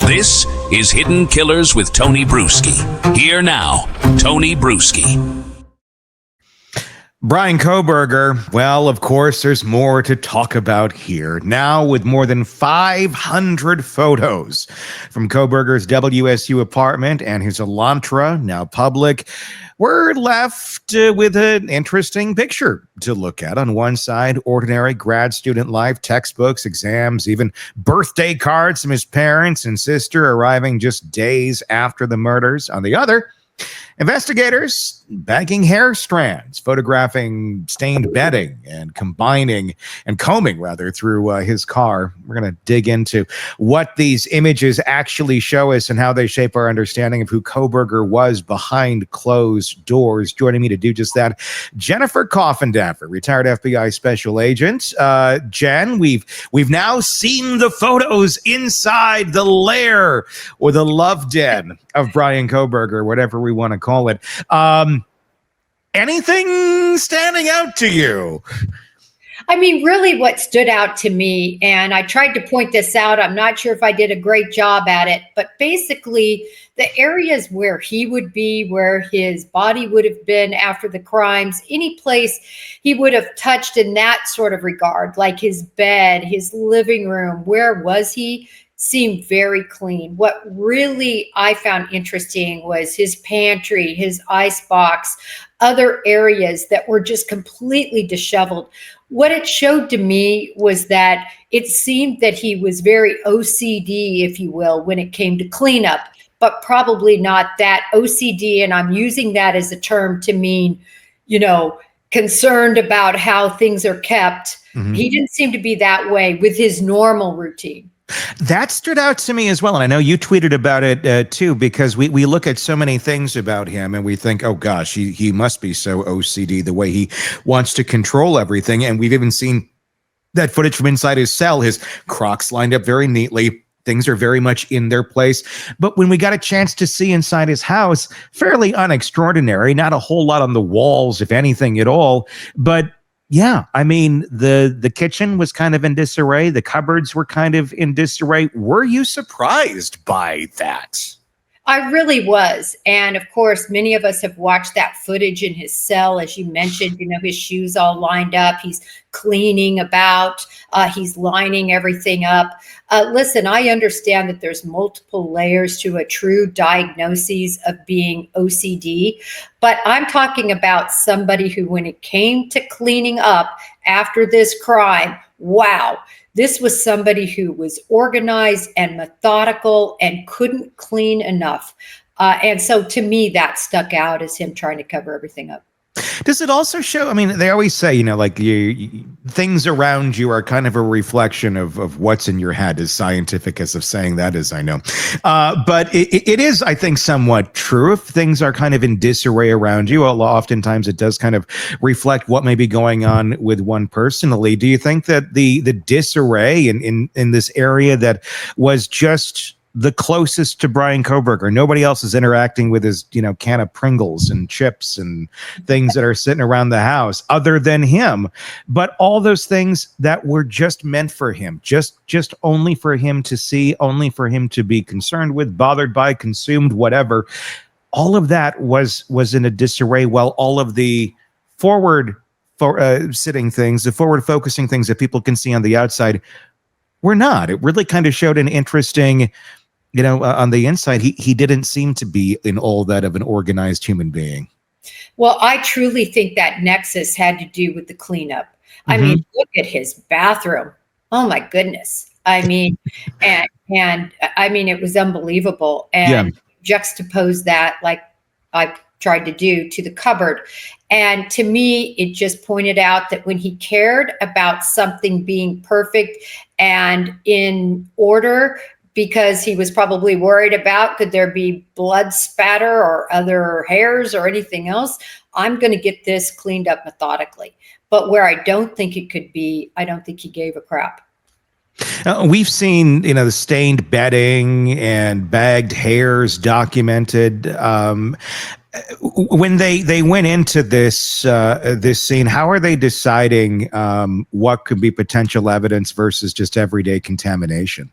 This is Hidden Killers with Tony Brueski. Here now, Tony Brueski. Bryan Kohberger, well, of course, there's more to talk about here. Now, with more than 500 photos from Coburger's WSU apartment and his Elantra, now public, we're left with an interesting picture to look at. On one side, ordinary grad student life, textbooks, exams, even birthday cards from his parents and sister arriving just days after the murders. On the other, investigators bagging hair strands, photographing stained bedding, and combing through his car. We're going to dig into what these images actually show us and how they shape our understanding of who Coburger was behind closed doors. Joining me to do just that, Jennifer Coffindaffer, retired FBI special agent. Jen, we've now seen the photos inside the lair or the love den of Bryan Kohberger, whatever we want to call it. Anything standing out to you? I mean, really what stood out to me, and I tried to point this out, I'm not sure if I did a great job at it, but basically the areas where he would be, where his body would have been after the crimes, any place he would have touched in that sort of regard, like his bed, his living room, where was he? Seemed very clean. What really I found interesting was his pantry, his icebox, other areas that were just completely disheveled. What it showed to me was that it seemed that he was very OCD, if you will, when it came to cleanup, but probably not that OCD. And I'm using that as a term to mean, concerned about how things are kept. Mm-hmm. He didn't seem to be that way with his normal routine. That stood out to me as well. And I know you tweeted about it too, because we look at so many things about him and we think, oh gosh, he must be so OCD the way he wants to control everything. And we've even seen that footage from inside his cell, his Crocs lined up very neatly. Things are very much in their place. But when we got a chance to see inside his house, fairly unextraordinary, not a whole lot on the walls, if anything at all. But yeah, I mean, the kitchen was kind of in disarray. The cupboards were kind of in disarray. Were you surprised by that? I really was. And of course, many of us have watched that footage in his cell. As you mentioned, his shoes all lined up. He's cleaning about. He's lining everything up. Listen, I understand that there's multiple layers to a true diagnosis of being OCD, but I'm talking about somebody who, when it came to cleaning up after this crime, wow, this was somebody who was organized and methodical and couldn't clean enough. And so to me, that stuck out as him trying to cover everything up. Does it also show, I mean, they always say, things around you are kind of a reflection of what's in your head, as scientific as of saying that is, I know. But it is, I think, somewhat true. If things are kind of in disarray around you, oftentimes it does kind of reflect what may be going on with one personally. Do you think that the disarray in this area that was just the closest to Bryan Kohberger, nobody else is interacting with his, can of Pringles and chips and things that are sitting around the house other than him, but all those things that were just meant for him, just only for him to see, only for him to be concerned with, bothered by, consumed, whatever. All of that was in a disarray, while all of the sitting things, the forward focusing things that people can see on the outside were not. It really kind of showed an interesting, on the inside, he didn't seem to be in all that of an organized human being. Well, I truly think that nexus had to do with the cleanup. Mm-hmm. I mean, look at his bathroom. Oh my goodness. I mean, and I mean, it was unbelievable. And juxtapose that, like I tried to do, to the cupboard. And to me, it just pointed out that when he cared about something being perfect and in order, because he was probably worried about, could there be blood spatter or other hairs or anything else? I'm going to get this cleaned up methodically. But where I don't think it could be, I don't think he gave a crap. We've seen, the stained bedding and bagged hairs documented. When they went into this scene, how are they deciding what could be potential evidence versus just everyday contamination?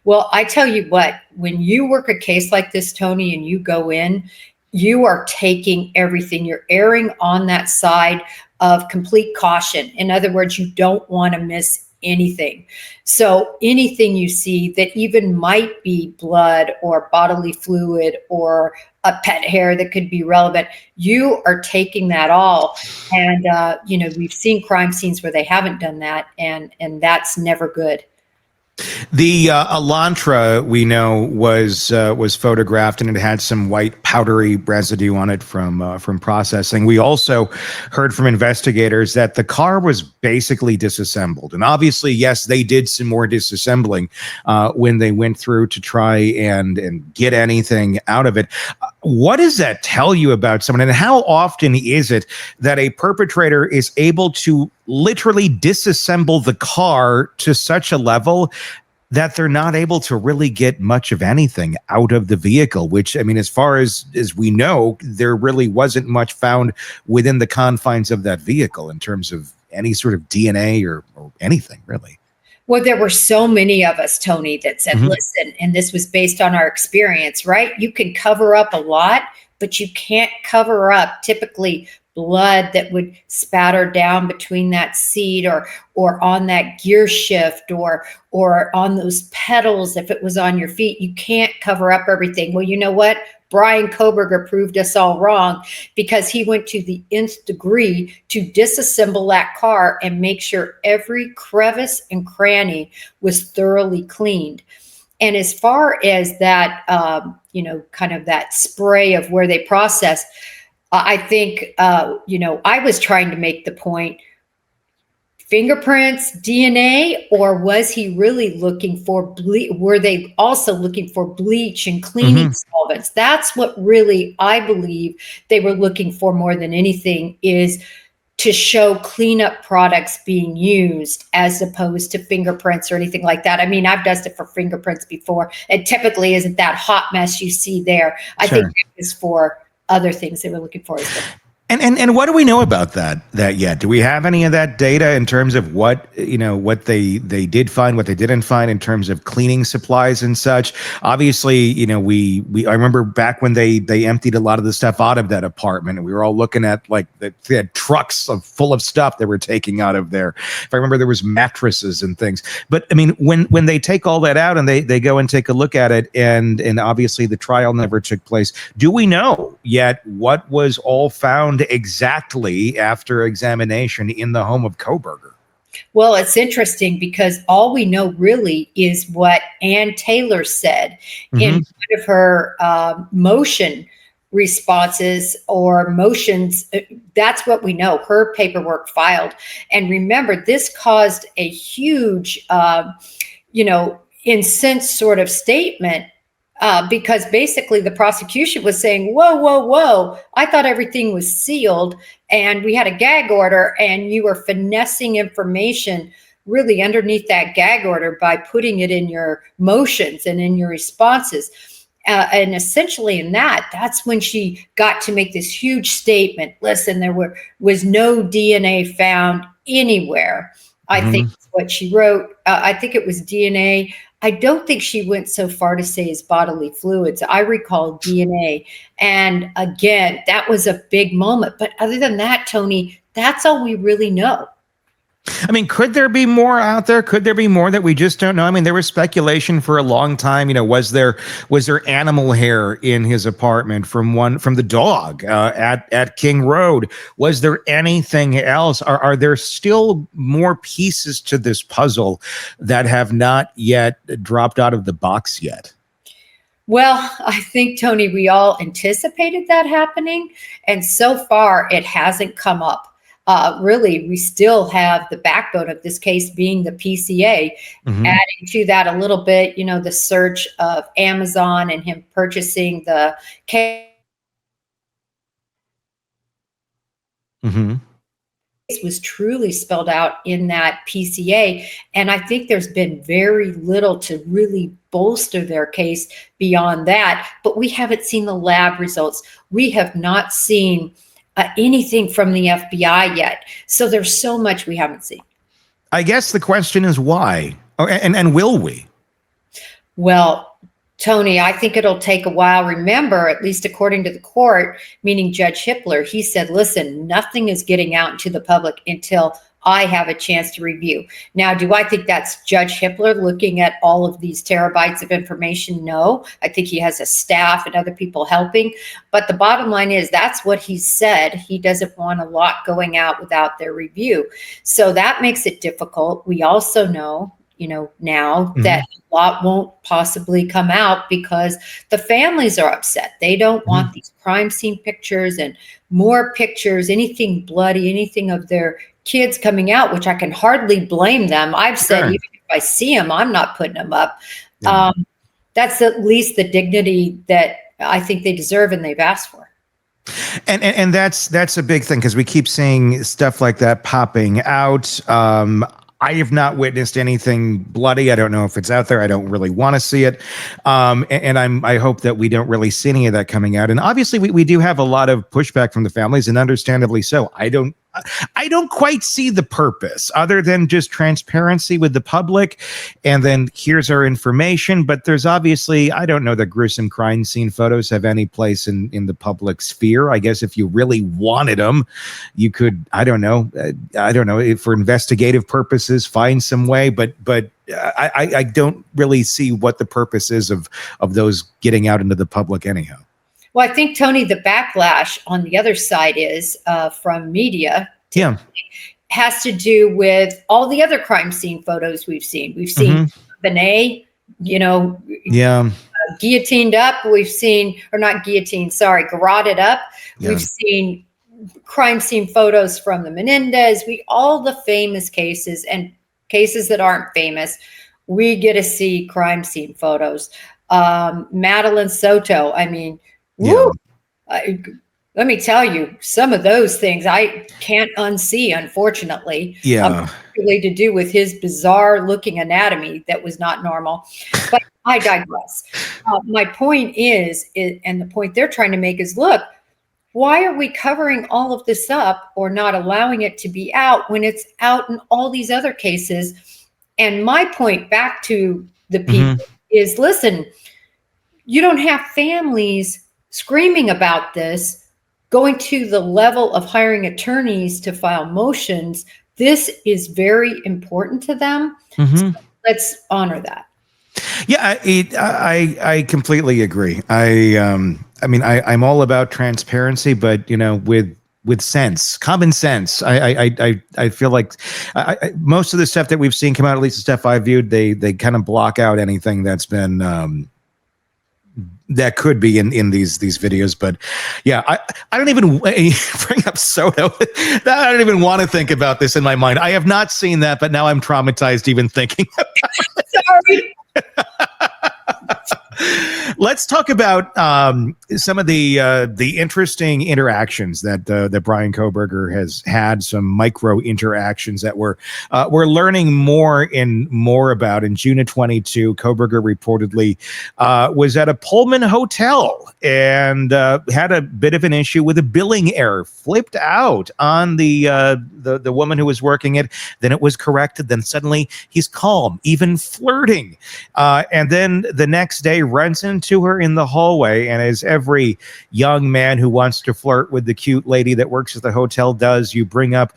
Well, I tell you what, when you work a case like this, Tony, and you go in, you are taking everything. You're erring on that side of complete caution. In other words, you don't want to miss anything. So anything you see that even might be blood or bodily fluid or a pet hair that could be relevant, you are taking that all. And, we've seen crime scenes where they haven't done that, and that's never good. The Elantra, we know, was photographed, and it had some white powdery residue on it from processing. We also heard from investigators that the car was basically disassembled, and obviously, yes, they did some more disassembling when they went through to try and get anything out of it. What does that tell you about someone, and how often is it that a perpetrator is able to literally disassemble the car to such a level that they're not able to really get much of anything out of the vehicle, which, I mean, as far as we know, there really wasn't much found within the confines of that vehicle in terms of any sort of DNA or anything, really. Well, there were so many of us, Tony, that said, listen, and this was based on our experience, right? You can cover up a lot, but you can't cover up typically blood that would spatter down between that seat or on that gear shift or on those pedals if it was on your feet. You can't cover up everything. Well, you know what? Bryan Kohberger proved us all wrong, because he went to the nth degree to disassemble that car and make sure every crevice and cranny was thoroughly cleaned. And as far as that, kind of that spray of where they processed, I think, I was trying to make the point, fingerprints, DNA, or was he really looking for were they also looking for bleach and cleaning solvents? That's what really I believe they were looking for more than anything, is to show cleanup products being used as opposed to fingerprints or anything like that. I mean, I've dusted for fingerprints before. It typically isn't that hot mess you see there. I think it is for other things they were looking for as well. And what do we know about that yet? Do we have any of that data in terms of what they did find, what they didn't find in terms of cleaning supplies and such? Obviously, I remember back when they emptied a lot of the stuff out of that apartment, and we were all looking at they had trucks full of stuff they were taking out of there. If I remember, there was mattresses and things. But I mean, when they take all that out and they go and take a look at it, and obviously the trial never took place, do we know yet what was all found exactly after examination in the home of Coburger? Well, it's interesting because all we know really is what Ann Taylor said in one of her motion responses or motions. That's what we know, her paperwork filed. And remember, this caused a huge, incensed sort of statement, because basically the prosecution was saying, whoa, I thought everything was sealed and we had a gag order, and you were finessing information really underneath that gag order by putting it in your motions and in your responses. And essentially that's when she got to make this huge statement. Listen, there was no DNA found anywhere. I think that's what she wrote. I think it was DNA. I don't think she went so far to say his bodily fluids. I recall DNA. And again, that was a big moment. But other than that, Tony, that's all we really know. I mean, could there be more out there? Could there be more that we just don't know? I mean, there was speculation for a long time. Was there animal hair in his apartment from the dog at King Road? Was there anything else? Are there still more pieces to this puzzle that have not yet dropped out of the box yet? Well, I think, Tony, we all anticipated that happening, and so far it hasn't come up. Really, we still have the backbone of this case being the PCA. Adding to that a little bit, the search of Amazon and him purchasing the case was truly spelled out in that PCA. And I think there's been very little to really bolster their case beyond that. But we haven't seen the lab results. We have not seen anything from the FBI yet. So there's so much we haven't seen. I guess the question is why, and will we? Well, Tony, I think it'll take a while. Remember, at least according to the court, meaning Judge Hippler, he said, listen, nothing is getting out into the public until I have a chance to review. Now, do I think that's Judge Hippler looking at all of these terabytes of information? No, I think he has a staff and other people helping. But the bottom line is that's what he said. He doesn't want a lot going out without their review. So that makes it difficult. We also know, now that a lot won't possibly come out because the families are upset. They don't want these crime scene pictures and more pictures, anything bloody, anything of their kids coming out, which I can hardly blame them. I've said, even if I see them, I'm not putting them up. Yeah. That's at least the dignity that I think they deserve and they've asked for. And that's a big thing because we keep seeing stuff like that popping out. I have not witnessed anything bloody. I don't know if it's out there. I don't really want to see it. And I hope that we don't really see any of that coming out. And obviously we do have a lot of pushback from the families, and understandably so. I don't quite see the purpose other than just transparency with the public. And then here's our information. But there's obviously, I don't know that gruesome crime scene photos have any place in the public sphere. I guess if you really wanted them, you could, I don't know, if for investigative purposes, find some way. But I don't really see what the purpose is of those getting out into the public anyhow. Well, I think, Tony, the backlash on the other side is from media. Yeah. Has to do with all the other crime scene photos we've seen. We've seen Benet, guillotined up. We've seen, or not guillotined, sorry, garroted up. Yeah. We've seen crime scene photos from the Menendez. All the famous cases and cases that aren't famous, we get to see crime scene photos. Madeline Soto, I mean, woo! Let me tell you, some of those things I can't unsee, unfortunately. Yeah. Particularly to do with his bizarre looking anatomy that was not normal. But I digress. My point is, and the point they're trying to make is, look, why are we covering all of this up or not allowing it to be out when it's out in all these other cases? And my point back to the people is, listen, you don't have families screaming about this, going to the level of hiring attorneys to file motions. This is very important to them. So let's honor that. Yeah, I completely agree. I'm all about transparency, but with sense, common sense. I feel like most of the stuff that we've seen come out, at least the stuff I viewed, they kind of block out anything that's been that could be in these videos. But yeah, I don't even bring up Soto. I don't even want to think about this in my mind. I have not seen that, but now I'm traumatized even thinking about it. Sorry. Let's talk about some of the interesting interactions that Bryan Kohberger has had. Some micro interactions that we're learning more about. In June of 22, Coburger reportedly was at a Pullman hotel and had a bit of an issue with a billing error. Flipped out on the woman who was working it. Then it was corrected. Then suddenly he's calm, even flirting, and then the next day runs into her in the hallway, and as every young man who wants to flirt with the cute lady that works at the hotel does, you bring up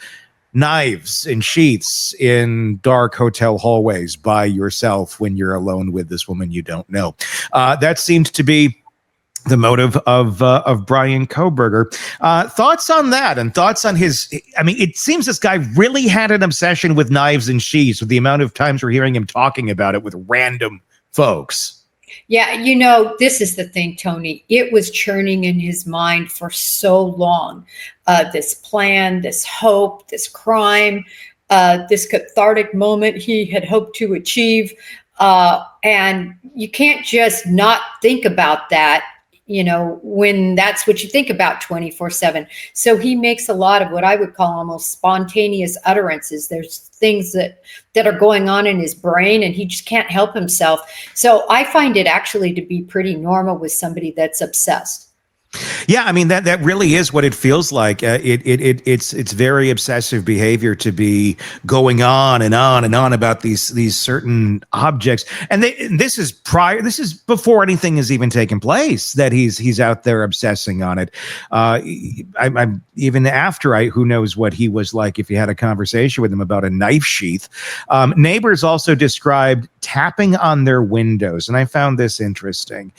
knives and sheaths in dark hotel hallways by yourself when you're alone with this woman you don't know. That seemed to be the motive of Bryan Kohberger. Thoughts on that, and thoughts on his, I mean, it seems this guy really had an obsession with knives and sheaths, with the amount of times we're hearing him talking about it with random folks. Yeah, this is the thing, Tony. It was churning in his mind for so long. This plan, this hope, this crime, this cathartic moment he had hoped to achieve. And you can't just not think about that, when that's what you think about 24/7. So he makes a lot of what I would call almost spontaneous utterances. There's things that are going on in his brain and he just can't help himself. So I find it actually to be pretty normal with somebody that's obsessed. Yeah, I mean that really is what it feels like. It's very obsessive behavior to be going on and on and on about these certain objects, and this is prior. This is before anything has even taken place. That he's out there obsessing on it. I'm even after who knows what he was like if you had a conversation with him about a knife sheath. Neighbors also described tapping on their windows, and I found this interesting.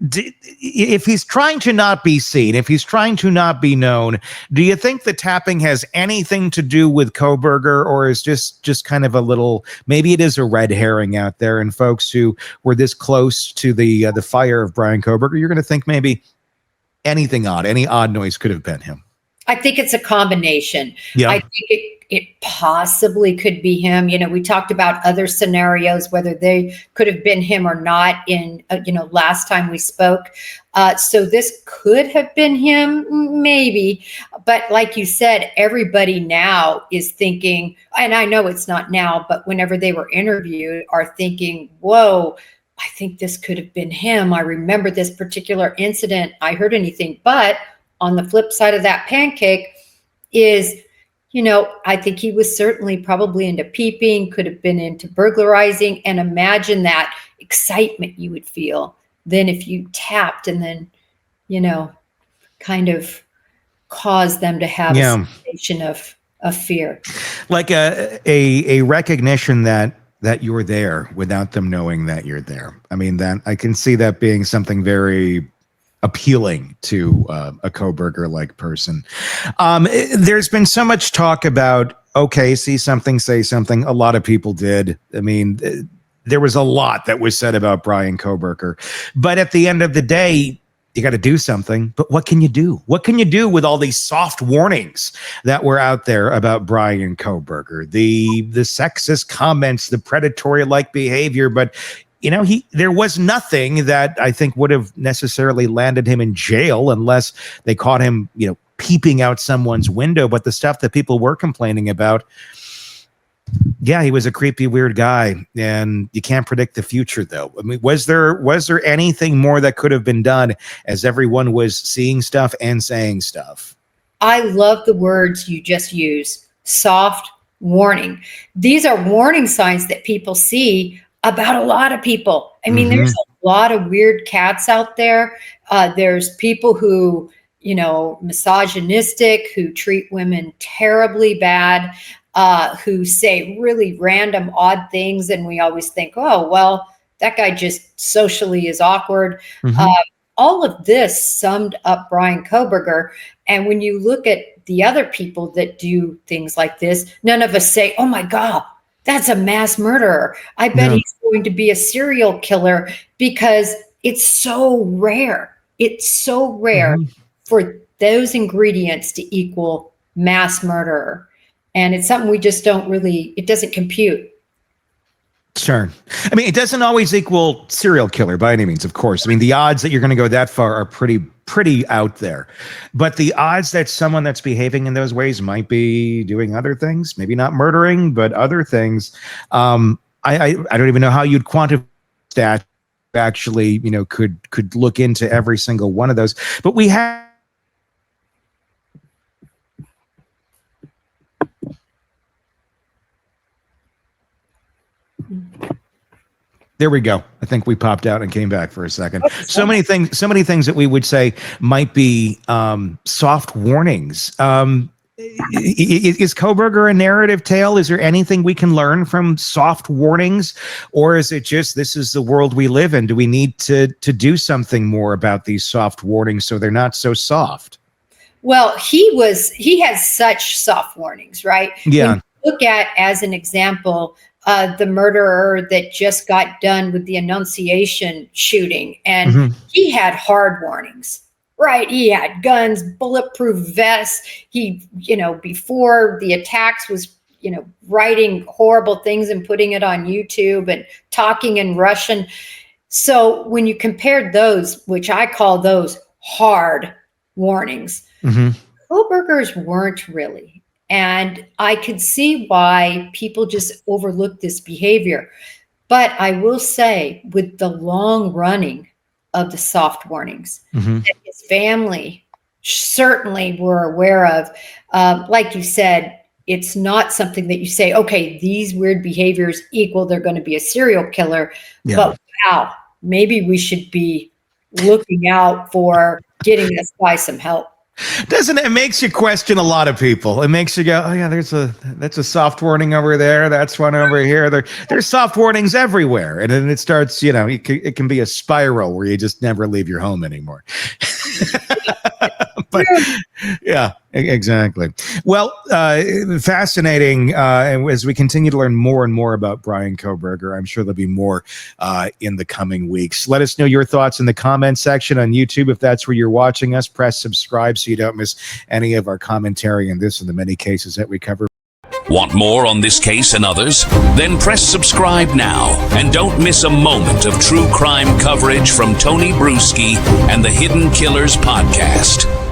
If he's trying to not be seen, if he's trying to not be known, do you think the tapping has anything to do with Coburger, or is just kind of a little, maybe it is a red herring out there, and folks who were this close to the fire of Bryan Kohberger, you're going to think maybe any odd noise could have been him? I think it's a combination. Yeah. I think it possibly could be him. We talked about other scenarios, whether they could have been him or not in, last time we spoke. So this could have been him, maybe. But like you said, everybody now is thinking, and I know it's not now, but whenever they were interviewed, are thinking, whoa, I think this could have been him. I remember this particular incident. I heard anything. But on the flip side of that pancake is, I think he was certainly probably into peeping, could have been into burglarizing, and imagine that excitement you would feel then if you tapped and then, kind of cause them to have a sensation of fear. Like a recognition that you're there without them knowing that you're there. I mean, that I can see that being something very appealing to a Coburger-like person. There's been so much talk about, okay, see something, say something. A lot of people did. I mean, there was a lot that was said about Bryan Kohberger. But at the end of the day, you got to do something. But what can you do? What can you do with all these soft warnings that were out there about Bryan Kohberger? The sexist comments, the predatory-like behavior, but there was nothing that I think would have necessarily landed him in jail unless they caught him, peeping out someone's window. But the stuff that people were complaining about, yeah, he was a creepy, weird guy, and you can't predict the future, though. I mean, was there anything more that could have been done as everyone was seeing stuff and saying stuff? I love the words you just used, soft warning. These are warning signs that people see about a lot of people. I mean, there's a lot of weird cats out there. There's people who, misogynistic, who treat women terribly bad, who say really random, odd things. And we always think, oh, well, that guy just socially is awkward. All of this summed up Bryan Kohberger. And when you look at the other people that do things like this, none of us say, oh my God, that's a mass murderer. I bet he's going to be a serial killer, because it's so rare. It's so rare for those ingredients to equal mass murderer. And it's something we just it doesn't compute. Sure. I mean, it doesn't always equal serial killer by any means, of course. I mean, the odds that you're going to go that far are pretty out there. But the odds that someone that's behaving in those ways might be doing other things, maybe not murdering, but other things. I don't even know how you'd quantify that. Actually, could look into every single one of those. But we have. There we go. I think we popped out and came back for a second. So many things that we would say might be soft warnings. Is Coburger a narrative tale? Is there anything we can learn from soft warnings? Or is it just, this is the world we live in? Do we need to do something more about these soft warnings so they're not so soft? Well, he has such soft warnings, right? Yeah. When you look at, as an example, the murderer that just got done with the Annunciation shooting, and he had hard warnings, right? He had guns, bulletproof vests. He, before the attacks was, writing horrible things and putting it on YouTube and talking in Russian. So when you compared those, which I call those hard warnings, Kohberger's weren't really. And I could see why people just overlook this behavior. But I will say, with the long running of the soft warnings Mm-hmm. that his family certainly were aware of. Like you said, it's not something that you say, okay, these weird behaviors equal they're going to be a serial killer. Yeah. But wow, maybe we should be looking out for getting this guy some help. Doesn't it? It makes you question a lot of people. It makes you go, oh yeah, that's a soft warning over there. That's one over here. There's soft warnings everywhere. And then it starts, it can be a spiral where you just never leave your home anymore. But yeah, exactly. Well, fascinating. And as we continue to learn more and more about Bryan Kohberger, I'm sure there'll be more in the coming weeks. Let us know your thoughts in the comment section on YouTube. If that's where you're watching us, press subscribe so you don't miss any of our commentary in this and the many cases that we cover. Want more on this case and others? Then press subscribe now and don't miss a moment of true crime coverage from Tony Brueski and the Hidden Killers podcast.